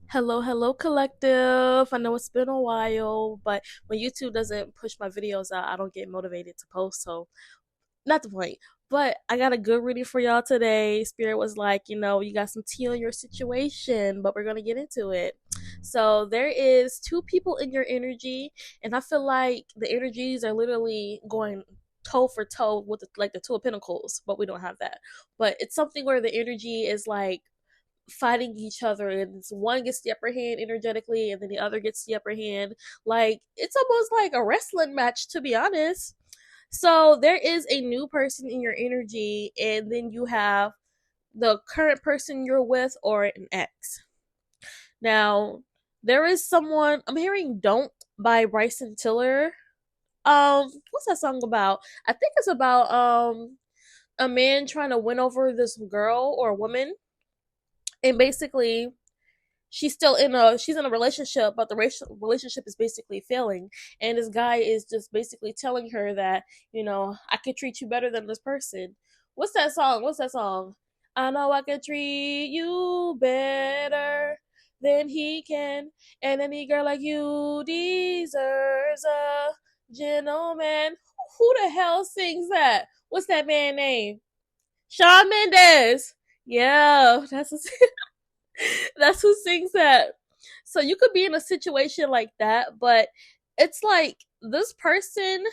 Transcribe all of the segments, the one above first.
Hello, hello, collective. I know it's been a while, but when YouTube doesn't push my videos out, I don't get motivated to post. So, not the point. But I got a good reading for y'all today. Spirit was like, you got some tea on your situation, but we're going to get into it. So, there is two people in your energy, and I feel like the energies are literally going toe for toe with the Two of Pentacles, but we don't have that. But it's something where the energy is like fighting each other, and one gets the upper hand energetically and then the other gets the upper hand. Like, it's almost like a wrestling match, to be honest. So there is a new person in your energy, and then you have the current person you're with or an ex. Now, there is someone I'm hearing Don't by Bryson Tiller. What's that song about? I think it's about a man trying to win over this girl or a woman, and basically she's in a relationship, but the relationship is basically failing, and this guy is just basically telling her that, I could treat you better than this person. What's that song? I know I can treat you better than he can, and any girl like you deserves a gentleman. Who the hell sings that? What's that man name? Shawn Mendes. Yeah, that's who sings that. So you could be in a situation like that, but it's like this person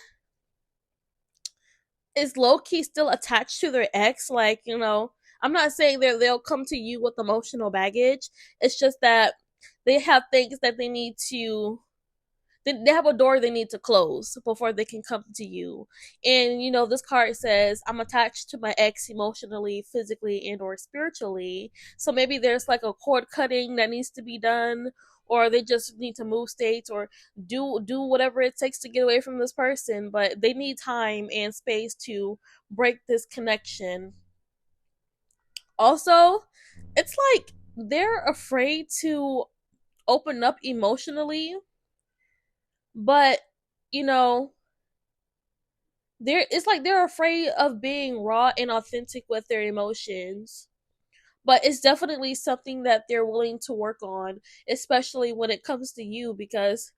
is low key still attached to their ex. Like, I'm not saying that they'll come to you with emotional baggage. It's just that they have things that they have a door they need to close before they can come to you. And this card says, I'm attached to my ex emotionally, physically, and or spiritually. So maybe there's like a cord cutting that needs to be done, or they just need to move states, or do whatever it takes to get away from this person, but they need time and space to break this connection. Also, it's like they're afraid to open up emotionally, but you know it's like they're afraid of being raw and authentic with their emotions. But it's definitely something that they're willing to work on, especially when it comes to you, because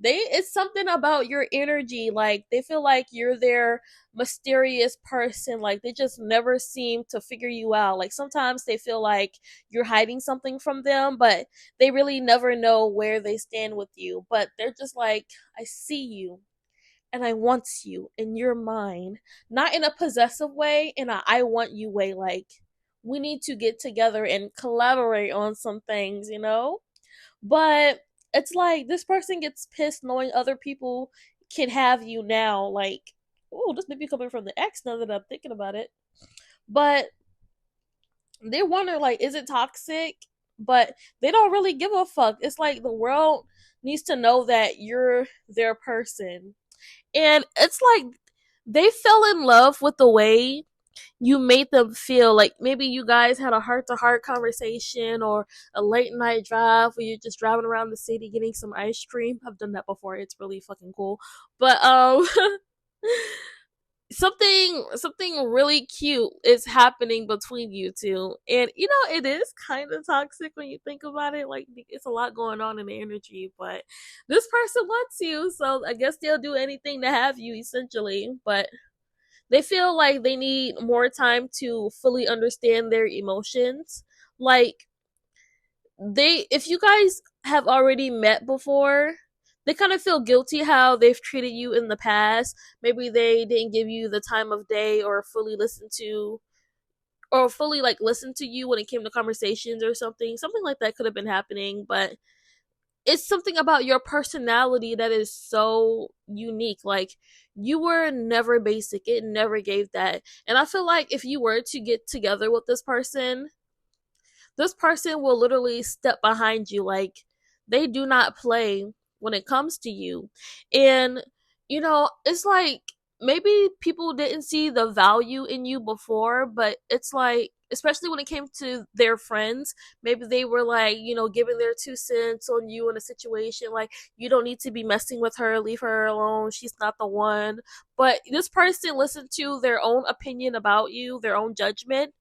it's something about your energy. Like, they feel like you're their mysterious person. Like, they just never seem to figure you out. Like, sometimes they feel like you're hiding something from them, but they really never know where they stand with you. But they're just like, I see you and I want you and you're mine. Not in a possessive way, in a I want you way. Like, we need to get together and collaborate on some things. But it's like this person gets pissed knowing other people can have you now. Like, oh, this may be coming from the ex now that I'm thinking about it. But they wonder, like, is it toxic? But they don't really give a fuck. It's like the world needs to know that you're their person. And it's like they fell in love with the way you made them feel. Like, maybe you guys had a heart to heart conversation, or a late night drive where you're just driving around the city getting some ice cream. I've done that before. It's really fucking cool. But something really cute is happening between you two, and it is kind of toxic when you think about it. Like, it's a lot going on in the energy, but this person wants you, so I guess they'll do anything to have you, essentially. But they feel like they need more time to fully understand their emotions. Like, if you guys have already met before, they kind of feel guilty how they've treated you in the past. Maybe they didn't give you the time of day, or fully like listen to you when it came to conversations or something like that could have been happening. But it's something about your personality that is so unique. Like, you were never basic, it never gave that. And I feel like if you were to get together with this person will literally step behind you. Like, they do not play when it comes to you. And it's like maybe people didn't see the value in you before, but it's like, especially when it came to their friends, maybe they were like, giving their 2 cents on you in a situation, like, you don't need to be messing with her, leave her alone, she's not the one. But this person listened to their own opinion about you, their own judgment,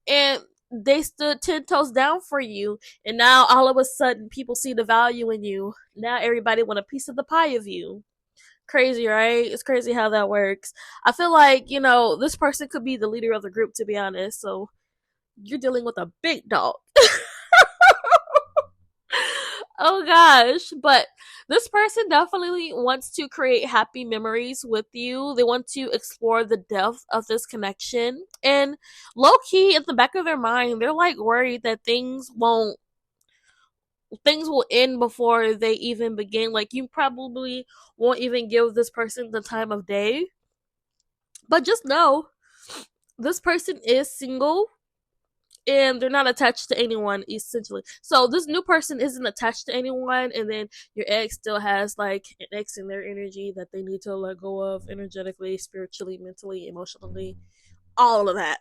and they stood 10 toes down for you, and now all of a sudden people see the value in you. Now everybody want a piece of the pie of you. Crazy, right? It's crazy how that works. I feel like, this person could be the leader of the group, to be honest. So you're dealing with a big dog. Oh gosh, but this person definitely wants to create happy memories with you. They want to explore the depth of this connection. And low key at the back of their mind, they're like worried that things will end before they even begin. Like, you probably won't even give this person the time of day. But just know this person is single and they're not attached to anyone, essentially. So this new person isn't attached to anyone, and then your ex still has like an ex in their energy that they need to let go of energetically, spiritually, mentally, emotionally, all of that.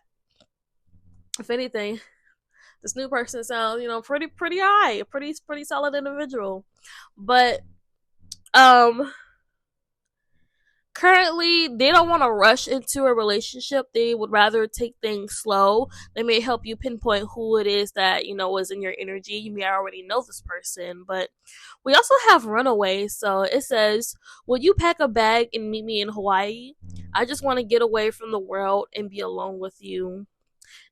If anything, this new person sounds, pretty high, a pretty solid individual. But um currently they don't want to rush into a relationship. They would rather take things slow. They may help you pinpoint who it is that is in your energy. You may already know this person, but we also have runaways. So it says, will you pack a bag and meet me in Hawaii? I just want to get away from the world and be alone with you.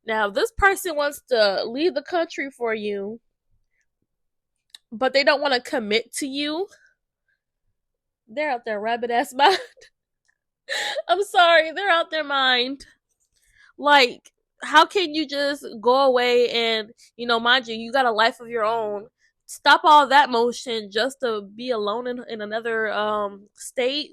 Now, if this person wants to leave the country for you, but they don't want to commit to you, they're out their rabbit ass mind. I'm sorry, they're out their mind. Like, how can you just go away and, mind you, you got a life of your own. Stop all that motion just to be alone in another state.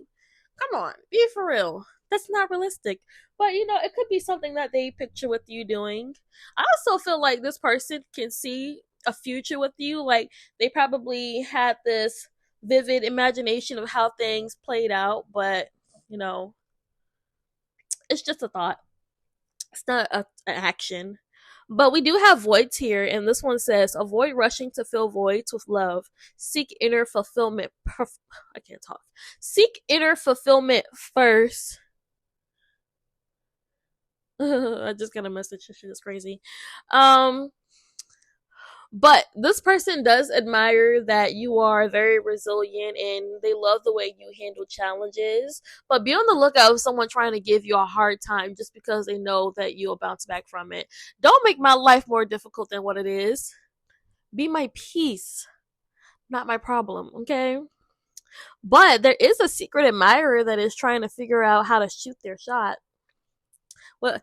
Come on, be for real. That's not realistic. But it could be something that they picture with you doing. I also feel like this person can see a future with you. Like, they probably had this vivid imagination of how things played out, but you know, it's just a thought. It's not an action. But we do have voids here, and this one says, avoid rushing to fill voids with love. Seek inner fulfillment. I can't talk. Seek inner fulfillment first. I just got a message. This shit is crazy. But this person does admire that you are very resilient and they love the way you handle challenges. But be on the lookout for someone trying to give you a hard time just because they know that you'll bounce back from it. Don't make my life more difficult than what it is. Be my peace, not my problem, okay? But there is a secret admirer that is trying to figure out how to shoot their shot. Well,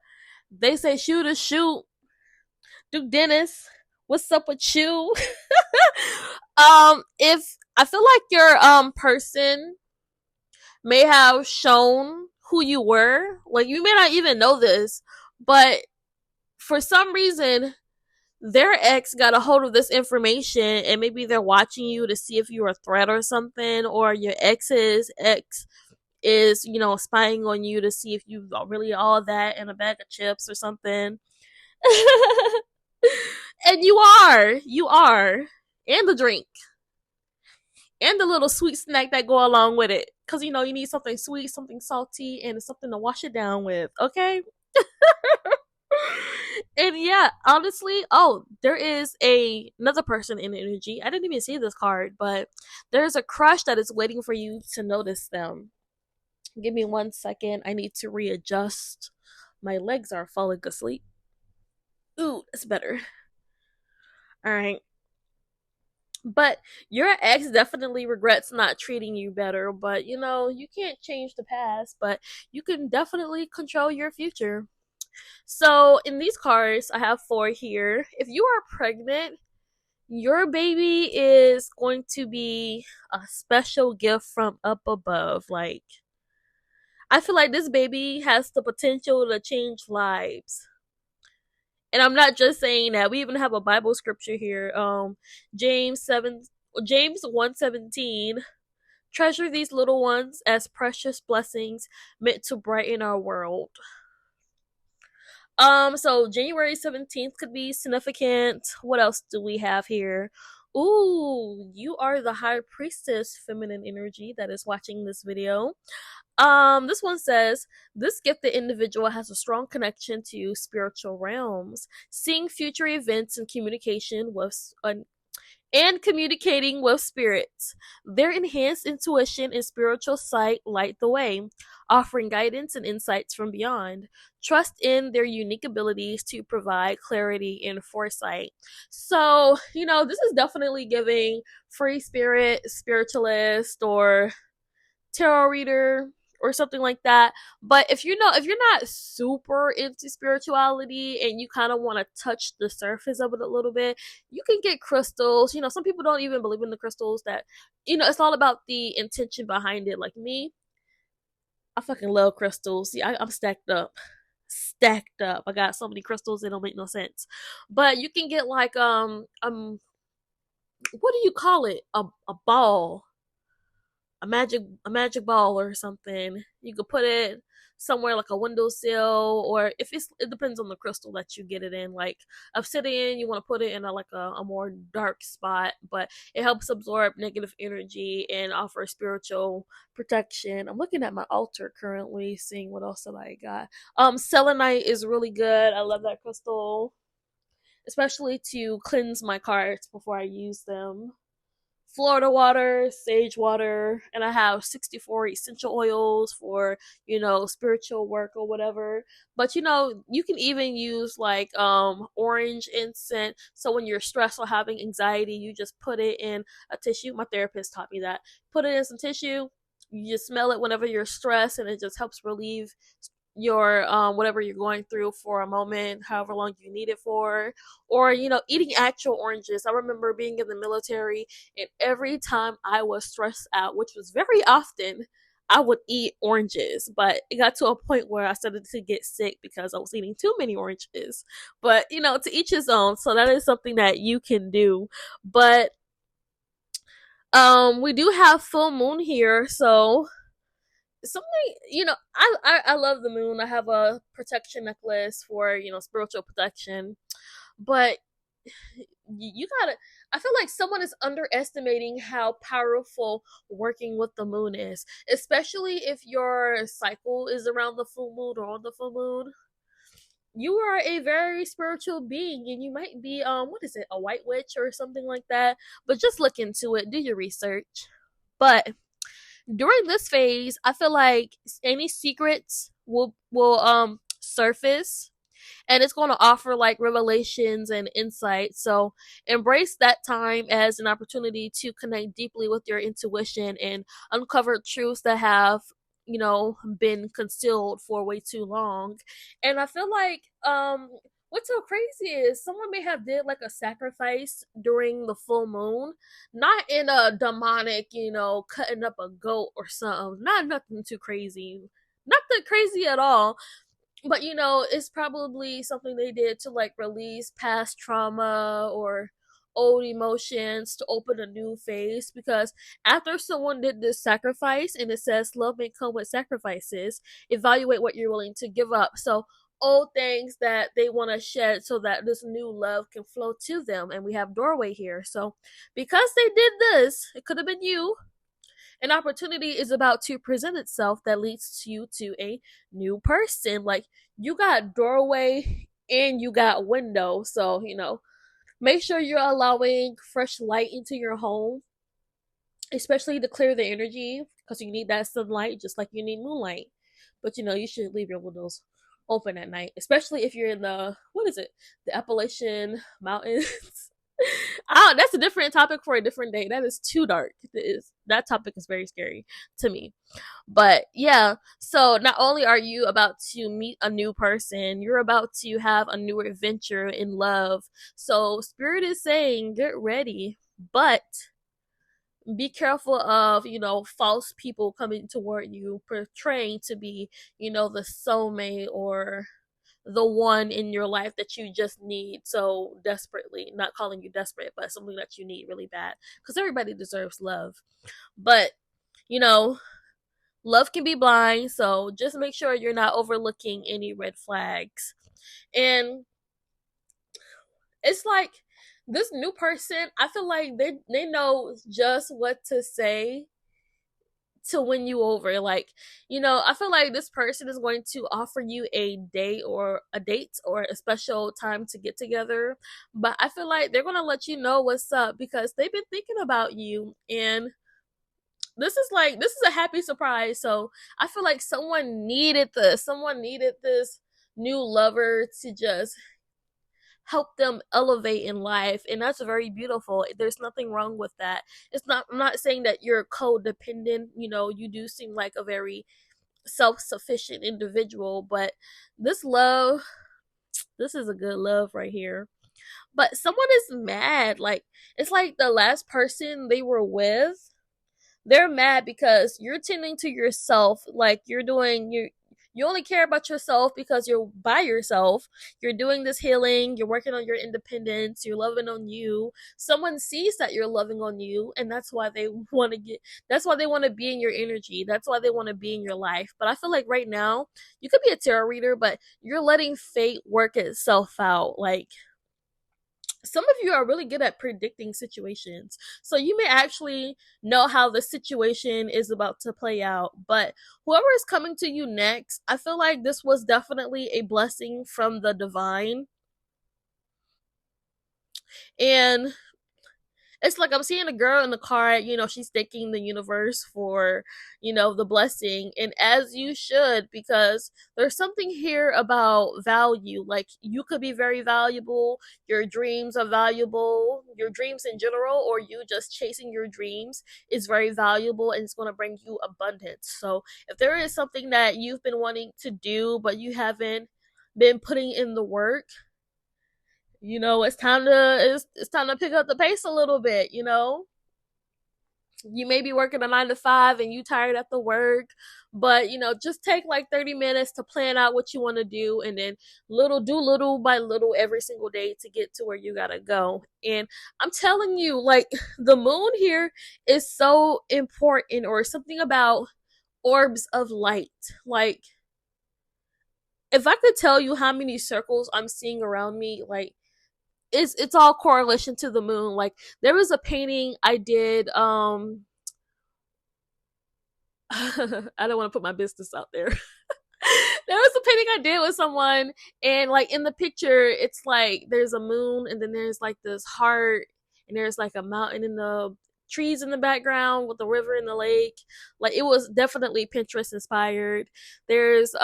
they say shooters shoot. Duke Dennis, what's up with you? If I feel like your person may have shown who you were, like you may not even know this, but for some reason their ex got a hold of this information and maybe they're watching you to see if you're a threat or something, or your ex's ex is, spying on you to see if you really all that in a bag of chips or something. And you are, and the drink, and the little sweet snack that go along with it, because you need something sweet, something salty, and something to wash it down with. Okay. And yeah, honestly, there is another person in energy. I didn't even see this card, but there's a crush that is waiting for you to notice them. Give me 1 second. I need to readjust. My legs are falling asleep. Ooh, that's better. All right. But your ex definitely regrets not treating you better. But you can't change the past, but you can definitely control your future. So in these cards, I have 4 here. If you are pregnant, your baby is going to be a special gift from up above. Like, I feel like this baby has the potential to change lives. And I'm not just saying that. We even have a Bible scripture here. James 1:17. Treasure these little ones as precious blessings meant to brighten our world. So January 17th could be significant. What else do we have here? Ooh, you are the high priestess feminine energy that is watching this video. This one says this gifted individual has a strong connection to spiritual realms, seeing future events and communicating with spirits. Their enhanced intuition and spiritual sight light the way, offering guidance and insights from beyond. Trust in their unique abilities to provide clarity and foresight. So, this is definitely giving free spirit, spiritualist, or tarot reader or something like that. But if you're not super into spirituality and you kind of want to touch the surface of it a little bit, you can get crystals. Some people don't even believe in the crystals. That it's all about the intention behind it. Like me, I fucking love crystals. See, I'm stacked up. Stacked up. I got so many crystals it don't make no sense. But you can get like what do you call it? A ball, a magic ball or something. You could put it somewhere like a windowsill, or if it depends on the crystal that you get it in. Like obsidian, you want to put it in a more dark spot, but it helps absorb negative energy and offer spiritual protection. I'm looking at my altar currently, seeing what else that I got. Selenite is really good. I love that crystal, especially to cleanse my cards before I use them. Florida water, sage water, and I have 64 essential oils for, spiritual work or whatever. But you can even use like orange incense. So when you're stressed or having anxiety, you just put it in a tissue. My therapist taught me that. Put it in some tissue. You just smell it whenever you're stressed, and it just helps relieve your whatever you're going through for a moment, however long you need it for. Or eating actual oranges. I remember being in the military, and every time I was stressed out, which was very often, I would eat oranges. But it got to a point where I started to get sick because I was eating too many oranges. But to each his own. So that is something that you can do. But we do have full moon here, so something, I love the moon. I have a protection necklace for spiritual protection. But you gotta, I feel like someone is underestimating how powerful working with the moon is, especially if your cycle is around the full moon or on the full moon. You are a very spiritual being, and you might be what is it, a white witch or something like that. But just look into it, do your research. But during this phase, I feel like any secrets will surface, and it's going to offer like revelations and insights. So embrace that time as an opportunity to connect deeply with your intuition and uncover truths that have been concealed for way too long. And I feel like what's so crazy is someone may have did like a sacrifice during the full moon, not in a demonic, cutting up a goat or something, not nothing too crazy, not that crazy at all. But it's probably something they did to like release past trauma or old emotions to open a new phase. Because after someone did this sacrifice, and it says love may come with sacrifices, evaluate what you're willing to give up. So old things that they want to shed so that this new love can flow to them. And we have doorway here. So because they did this, it could have been you. An opportunity is about to present itself that leads you to a new person. Like, you got doorway and you got window. So make sure you're allowing fresh light into your home, especially to clear the energy, because you need that sunlight just like you need moonlight. But you should leave your windows open at night, especially if you're in the, what is it, the Appalachian Mountains. That's a different topic for a different day. That is too dark. That topic is very scary to me. But yeah, so not only are you about to meet a new person, you're about to have a new adventure in love. So Spirit is saying, get ready, but be careful of false people coming toward you, portraying to be the soulmate or the one in your life that you just need so desperately. Not calling you desperate, but something that you need really bad, because everybody deserves love. But love can be blind, so just make sure you're not overlooking any red flags. And it's like this new person, I feel like they know just what to say to win you over. Like, I feel like this person is going to offer you a date or a special time to get together. But I feel like they're gonna let you know what's up because they've been thinking about you, and this is a happy surprise. So I feel like someone needed this. Someone needed this new lover to just help them elevate in life, and that's very beautiful. There's nothing wrong with that. I'm not saying that you're codependent. You do seem like a very self-sufficient individual, but this love, this is a good love right here. But someone is mad. Like, it's like the last person they were with, they're mad because you're tending to yourself. Like, you only care about yourself because you're by yourself. You're doing this healing, you're working on your independence, you're loving on you. Someone sees that you're loving on you, and that's why they want to be in your energy. That's why they want to be in your life. But I feel like right now, you could be a tarot reader, but you're letting fate work itself out. Like, some of you are really good at predicting situations. So you may actually know how the situation is about to play out. But whoever is coming to you next, I feel like this was definitely a blessing from the divine. And it's like I'm seeing a girl in the card, she's thanking the universe for, the blessing. And as you should, because there's something here about value. Like, you could be very valuable, your dreams are valuable, your dreams in general, or you just chasing your dreams is very valuable, and it's going to bring you abundance. So if there is something that you've been wanting to do, but you haven't been putting in the work, it's time to pick up the pace a little bit. You may be working a 9 to 5 and you tired after work, but just take like 30 minutes to plan out what you want to do, and then little by little every single day to get to where you gotta go. And I'm telling you, like, the moon here is so important, or something about orbs of light. Like, if I could tell you how many circles I'm seeing around me, like, it's all correlation to the moon. Like, there was a painting I did. I don't want to put my business out there. There was a painting I did with someone, and like in the picture, it's like there's a moon, and then there's like this heart, and there's like a mountain in the trees in the background with the river and the lake. Like, it was definitely Pinterest inspired. There's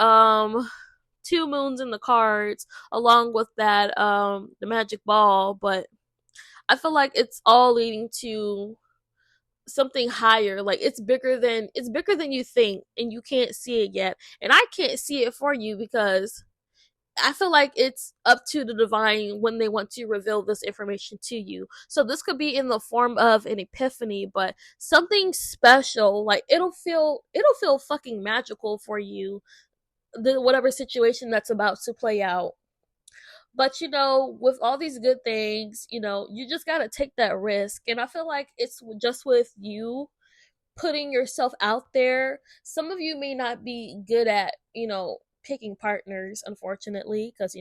two moons in the cards along with that the magic ball, but I feel like it's all leading to something higher. Like, it's bigger than you think, and you can't see it yet, and I can't see it for you because I feel like it's up to the divine when they want to reveal this information to you. So this could be in the form of an epiphany, but something special. Like, it'll feel fucking magical for you, whatever situation that's about to play out. But with all these good things, you just got to take that risk. And I feel like it's just with you putting yourself out there. Some of you may not be good at, picking partners, unfortunately, because,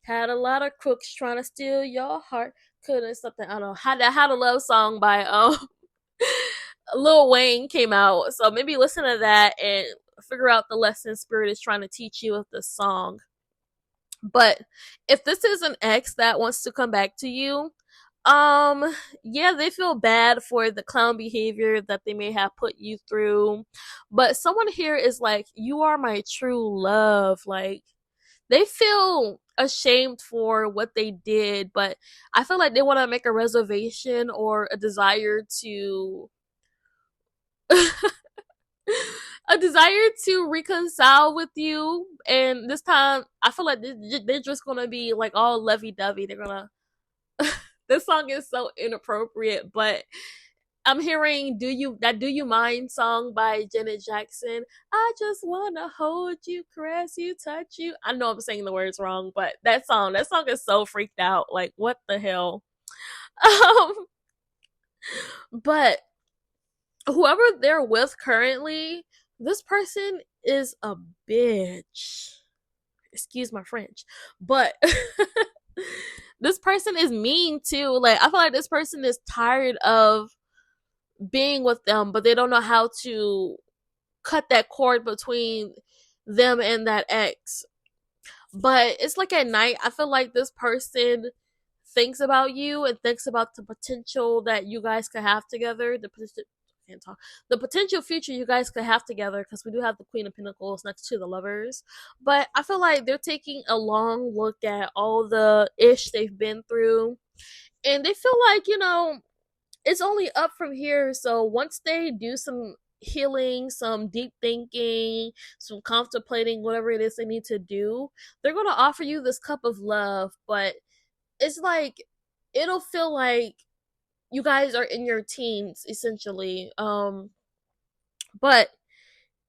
had a lot of crooks trying to steal your heart. Couldn't something, I don't know. Had a love song by Lil Wayne came out. So maybe listen to that and figure out the lesson Spirit is trying to teach you with the song. But if this is an ex that wants to come back to you, yeah, they feel bad for the clown behavior that they may have put you through. But someone here is like, you are my true love. Like, they feel ashamed for what they did, but I feel like they want to make a reservation or a desire to a desire to reconcile with you. And this time I feel like they're just gonna be like all lovey-dovey. They're gonna this song is so inappropriate, but I'm hearing Do You Mind song by Janet Jackson. I just wanna hold you, caress you, touch you. I know I'm saying the words wrong, but that song is so freaked out. Like, what the hell? um but whoever they're with currently, this person is a bitch. Excuse my French. But this person is mean too. Like, I feel like this person is tired of being with them, but they don't know how to cut that cord between them and that ex. But it's like at night, I feel like this person thinks about you and thinks about the potential that you guys could have together, the potential, can't talk, the potential future you guys could have together, because we do have the Queen of Pentacles next to the Lovers. But I feel like they're taking a long look at all the ish they've been through, and they feel like, it's only up from here. So once they do some healing, some deep thinking, some contemplating, whatever it is they need to do, they're going to offer you this cup of love. But it's like, it'll feel like you guys are in your teens essentially. But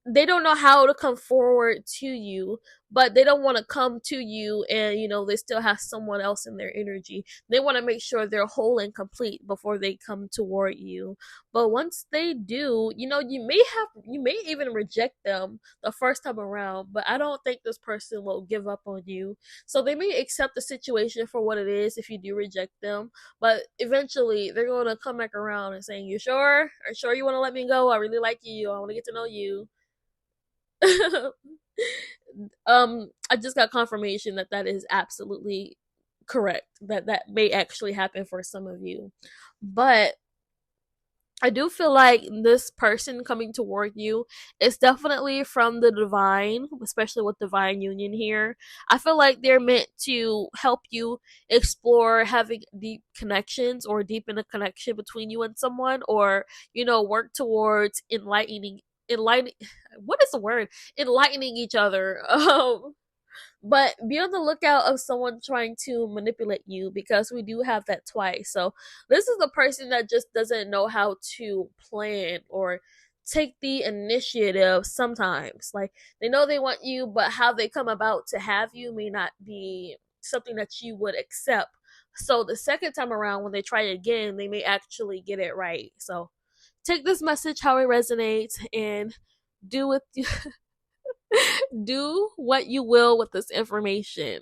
they don't know how to come forward to you, but they don't want to come to you and they still have someone else in their energy. They want to make sure they're whole and complete before they come toward you. But once they do, you may even reject them the first time around, but I don't think this person will give up on you. So they may accept the situation for what it is if you do reject them, but eventually they're going to come back around and saying, "You sure? Are you sure you want to let me go? I really like you. I want to get to know you." I just got confirmation that that is absolutely correct, that that may actually happen for some of you. But I do feel like this person coming toward you is definitely from the divine, especially with divine union here. I feel like they're meant to help you explore having deep connections or deepen a connection between you and someone, or work towards enlightening what is the word, enlightening each other. But be on the lookout of someone trying to manipulate you, because we do have that twice. So this is the person that just doesn't know how to plan or take the initiative sometimes. Like, they know they want you, but how they come about to have you may not be something that you would accept. So the second time around, when they try again, they may actually get it right. So take this message how it resonates, and do with do what you will with this information.